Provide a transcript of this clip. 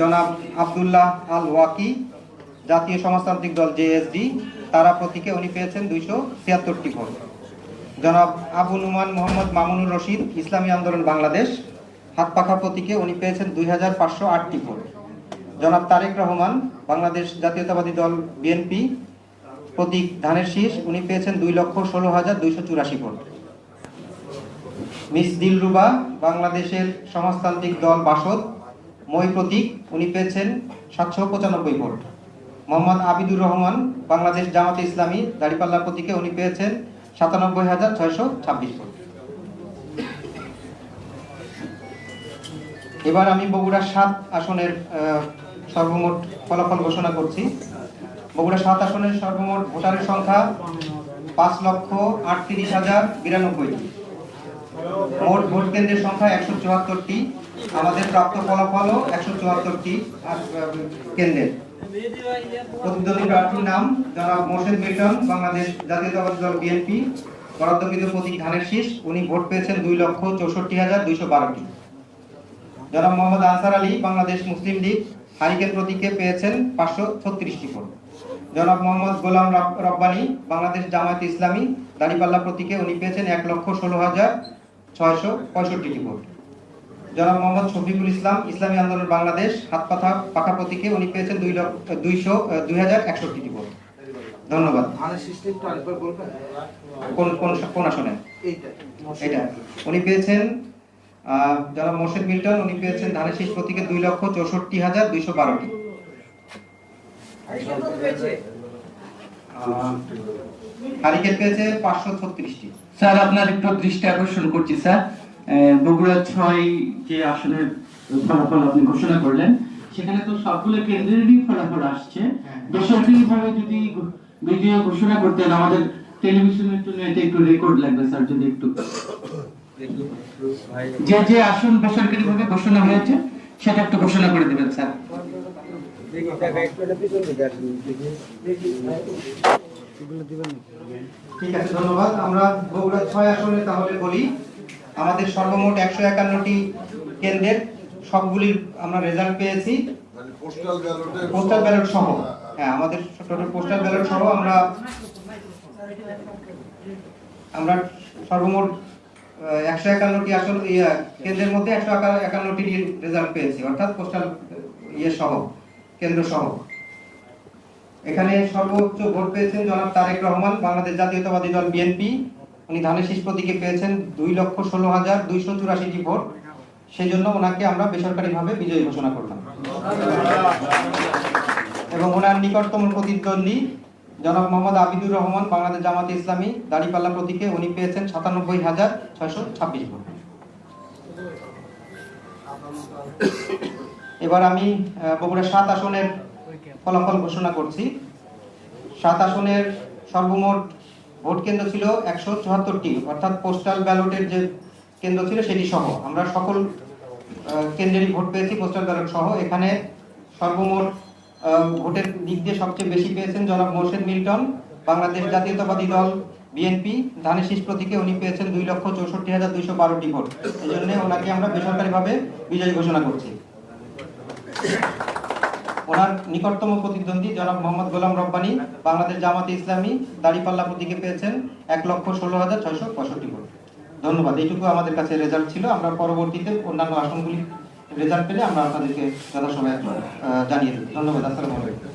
জনাব আব্দুল্লাহ আল ওয়াকি, জাতীয় সমাজতান্ত্রিক দল জেএসডি, তারা প্রতীকে উনি পেয়েছেন 276টি ভোট। জনাব আবু নুমান মোহাম্মদ মামুনুর রশিদ, ইসলামী আন্দোলন বাংলাদেশ, হাত পাখা প্রতীকে উনি পেয়েছেন 2508টি ভোট। জনাব তারেক রহমান, বাংলাদেশ জাতীয়তাবাদী দল বিএনপি, প্রতীক ধানের শীষ, উনি পেয়েছেন 2,16,284 ভোট। মিস দিলরুবা, বাংলাদেশের সমাজতান্ত্রিক দল বাসদ, মই প্রতীক, উনি পেয়েছেন 795 ভোট। মোহাম্মদ আবিদুর রহমান, বাংলাদেশ জামাতে ইসলামী, দাড়িপাল্লা প্রতীকে উনি পেয়েছেন 97,626 ভোট। এবার আমি বগুড়া 7 আসনের সর্বমোট ফলাফল ঘোষণা করছি। বগুড়া 7 আসনের সর্বমোট ভোটারের সংখ্যা 5,38,092। মোট ভোট কেন্দ্রের সংখ্যা 174টি। আমাদের প্রাপ্ত ফলাফলও 174টি কেন্দ্রের। প্রতিদ্বন্দ্বী প্রার্থীর নাম জনাব মোর্শেদ মিল্টন, বাংলাদেশ জাতীয়তাবাদী দল বিএনপি, বরাদ্দকৃত প্রতীক ধানের শীষ, উনি ভোট পেয়েছেন 2,64,212টি। জনাব মোহাম্মদ আনসার আলী, বাংলাদেশ মুসলিম লীগ, হারিকেন প্রতীকে পেয়েছেন 536টি ভোট। জনাব মোহাম্মদ গোলাম রব্বানী, বাংলাদেশ জামায়াতে ইসলামী, দাড়িপাল্লা প্রতীকে উনি পেয়েছেন 1,16,665টি ভোট। জনাব মোহাম্মদ শফিকুল ইসলাম, ইসলামী আন্দোলন বাংলাদেশ, হাত পাখা প্রতীকে উনি পেয়েছেন 2,161টি ভোট। ধন্যবাদ। কোন আসনে? এটা উনি পেয়েছেন জনাব মোর্শেদ মিল্টন, উনি পেয়েছেন ধানের শীষ প্রতীকে 2,64,212টি। হারিকেন পেয়েছে 536টি। স্যার, আপনার একটু দৃষ্টি আকর্ষণ করছি স্যার, বগুড়া 6 যে আসনের ফলাফল আপনি ঘোষণা করলেন, সেখানে তো সবগুলো কেন্দ্রেরই ফলাফল আসছে। বেসরকারি ভাবে যদি বিজয় ঘোষণা করতেন, আমাদের টেলিভিশনের জন্য এটা একটু রেকর্ড লাগবে স্যার, যদি একটু যে আসন বেসরকারি ভাবে ঘোষণা হয়েছে সেটা একটু ঘোষণা করে দেবেন স্যার। ঠিক আছে, ধন্যবাদ। আমরা বগুড়া 6 আসনে তাহলে বলি, আমাদের সর্বমোট 151টি কেন্দ্রের সবগুলির আমরা রেজাল্ট পেয়েছি, পোস্টাল ব্যালট সহ। হ্যাঁ, আমাদের টোটাল পোস্টাল ব্যালট সহ আমরা সর্বমোট 151টি আসন কেন্দ্রের মধ্যে 151টি রেজাল্ট পেয়েছি, অর্থাৎ পোস্টাল সহ, কেন্দ্র সহ। এখানে সর্বোচ্চ ভোট পেয়েছেন জনাব তারেক রহমান, বাংলাদেশ জাতীয়তাবাদী দল বিএনপি, উনি ধানের শীষ প্রতীকে পেয়েছেন 2,16,284টি ভোট। সেই জন্য ওনাকে আমরা বেসরকারিভাবে বিজয়ী ঘোষণা করলাম। এবং ওনার নিকটতম প্রতিদ্বন্দ্বী জনাব মোহাম্মদ আবিদুর রহমান, বাংলাদেশ জামাতে ইসলামী, দাড়িপাল্লা প্রতীকে উনি পেয়েছেন 97,626 ভোট। এবার আমি বগুড়া 7 আসনের ফলাফল ঘোষণা করছি। 7 আসনের সর্বমোট ভোট কেন্দ্র ছিল 174টি, অর্থাৎ পোস্টাল ব্যালটের যে কেন্দ্র ছিল সেটি সহ। আমরা সকল কেন্দ্রেরই ভোট পেয়েছি পোস্টাল ব্যালট সহ। এখানে সর্বমোট ভোটের দিক দিয়ে সবচেয়ে বেশি পেয়েছেন জনাব মোর্শেদ মিল্টন, বাংলাদেশ জাতীয়তাবাদী দল বিএনপি, ধানের শীষ প্রতীকে উনি পেয়েছেন 2,64,212টি ভোট। এই জন্য ওনাকে আমরা বেসরকারিভাবে বিজয়ী ঘোষণা করছি। ওনার নিকটতম প্রতিদ্বন্দ্বী জনাব মোহাম্মদ গোলাম রব্বানী, বাংলাদেশ জামাতে ইসলামী, দাড়িপাল্লা প্রতীকে পেয়েছেন 1,16,665 ভোট। ধন্যবাদ। এইটুকু আমাদের কাছে রেজাল্ট ছিল। আমরা পরবর্তীতে অন্যান্য আসনগুলি রেজাল্ট পেলে আমরা আপনাদেরকে যথাসময়ে জানিয়ে দেব। ধন্যবাদ। আসসালামু আলাইকুম।